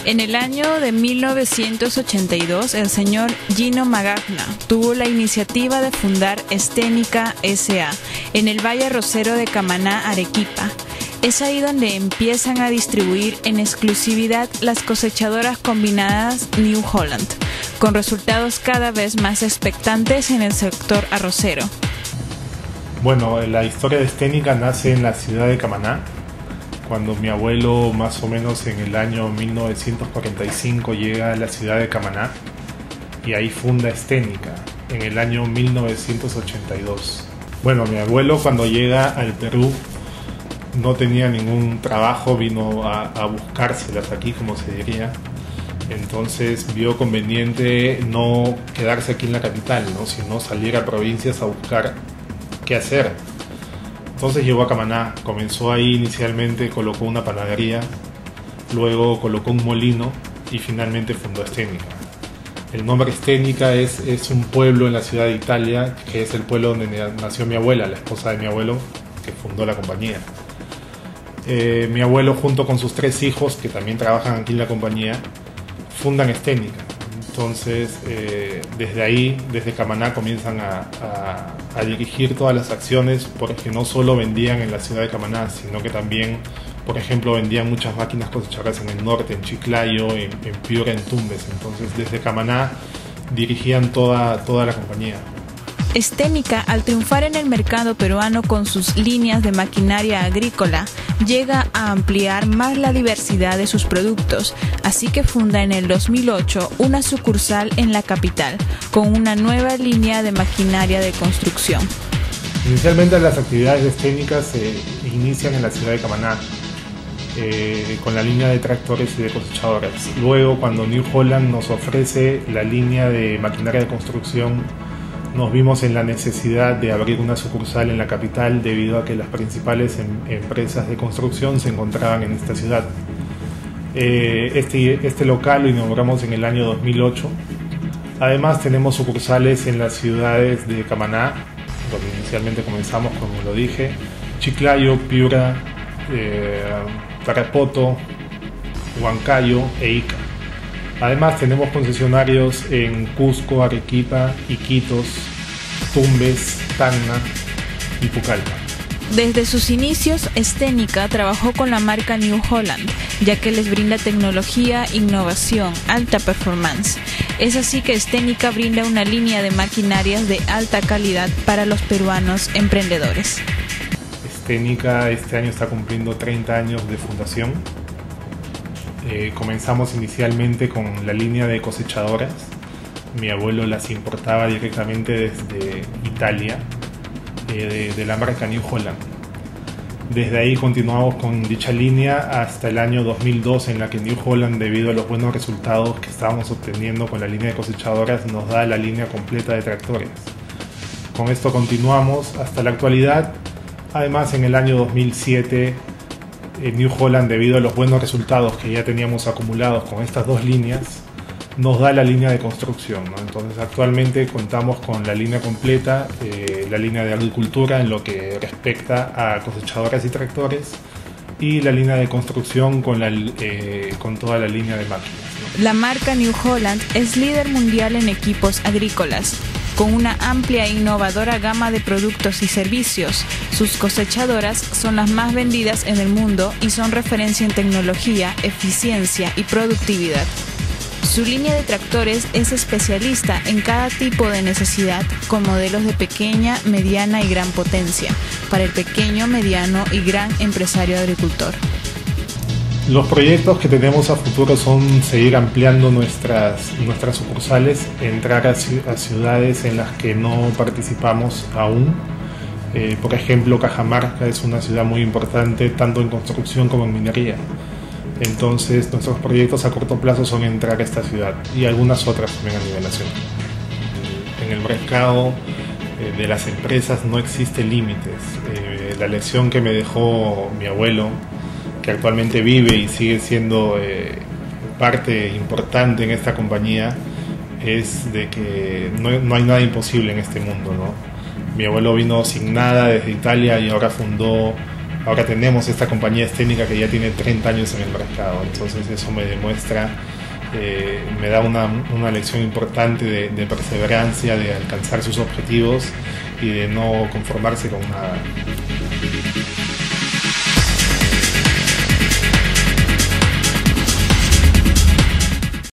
En el año de 1982, el señor Gino Magagna tuvo la iniciativa de fundar Esténica S.A. en el Valle Arrocero de Camaná, Arequipa. Es ahí donde empiezan a distribuir en exclusividad las cosechadoras combinadas New Holland, con resultados cada vez más expectantes en el sector arrocero. Bueno, la historia de Esténica nace en la ciudad de Camaná, cuando mi abuelo, más o menos en el año 1945, llega a la ciudad de Camaná y ahí funda Esténica en el año 1982. Bueno, mi abuelo cuando llega al Perú no tenía ningún trabajo, vino a buscárselas aquí, como se diría. Entonces vio conveniente no quedarse aquí en la capital, ¿no?, sino salir a provincias a buscar qué hacer. Entonces llegó a Camaná, comenzó ahí inicialmente, colocó una panadería, luego colocó un molino y finalmente fundó Esténica. El nombre Esténica es un pueblo en la ciudad de Italia, que es el pueblo donde nació mi abuela, la esposa de mi abuelo, que fundó la compañía. Mi abuelo, junto con sus 3 hijos, que también trabajan aquí en la compañía, fundan Esténica. Entonces, desde ahí, desde Camaná, comienzan a dirigir todas las acciones, porque no solo vendían en la ciudad de Camaná, sino que también, por ejemplo, vendían muchas máquinas cosechadoras en el norte, en Chiclayo, en Piura, en Tumbes. Entonces, desde Camaná dirigían toda la compañía. Esténica, al triunfar en el mercado peruano con sus líneas de maquinaria agrícola, llega a ampliar más la diversidad de sus productos, así que funda en el 2008 una sucursal en la capital, con una nueva línea de maquinaria de construcción. Inicialmente las actividades de Esténica se inician en la ciudad de Camaná, con la línea de tractores y de cosechadoras. Luego, cuando New Holland nos ofrece la línea de maquinaria de construcción, nos vimos en la necesidad de abrir una sucursal en la capital debido a que las principales empresas de construcción se encontraban en esta ciudad. Este local lo inauguramos en el año 2008. Además tenemos sucursales en las ciudades de Camaná, donde inicialmente comenzamos, como lo dije, Chiclayo, Piura, Tarapoto, Huancayo e Ica. Además tenemos concesionarios en Cusco, Arequipa, Iquitos, Tumbes, Tacna y Pucallpa. Desde sus inicios, Esténica trabajó con la marca New Holland, ya que les brinda tecnología, innovación, alta performance. Es así que Esténica brinda una línea de maquinarias de alta calidad para los peruanos emprendedores. Esténica este año está cumpliendo 30 años de fundación. Comenzamos inicialmente con la línea de cosechadoras. Mi abuelo las importaba directamente desde Italia, de la marca New Holland. Desde ahí continuamos con dicha línea hasta el año 2002, en la que New Holland, debido a los buenos resultados que estábamos obteniendo con la línea de cosechadoras, nos da la línea completa de tractores. Con esto continuamos hasta la actualidad. Además, en el año 2007, New Holland, debido a los buenos resultados que ya teníamos acumulados con estas 2 líneas, nos da la línea de construcción, ¿no? Entonces actualmente contamos con la línea completa, la línea de agricultura en lo que respecta a cosechadoras y tractores, y la línea de construcción con toda la línea de máquinas, ¿no? La marca New Holland es líder mundial en equipos agrícolas. Con una amplia e innovadora gama de productos y servicios, sus cosechadoras son las más vendidas en el mundo y son referencia en tecnología, eficiencia y productividad. Su línea de tractores es especialista en cada tipo de necesidad, con modelos de pequeña, mediana y gran potencia, para el pequeño, mediano y gran empresario agricultor. Los proyectos que tenemos a futuro son seguir ampliando nuestras sucursales, entrar a ciudades en las que no participamos aún. Por ejemplo, Cajamarca es una ciudad muy importante tanto en construcción como en minería. Entonces nuestros proyectos a corto plazo son entrar a esta ciudad y algunas otras también a nivel nacional. En el mercado de las empresas no existen límites. La lección que me dejó mi abuelo, que actualmente vive y sigue siendo parte importante en esta compañía, es de que no hay nada imposible en este mundo, ¿no? Mi abuelo vino sin nada desde Italia y ahora fundó ahora tenemos esta compañía técnica que ya tiene 30 años en el mercado. Entonces eso me demuestra, me da una lección importante de perseverancia, de alcanzar sus objetivos y de no conformarse con nada.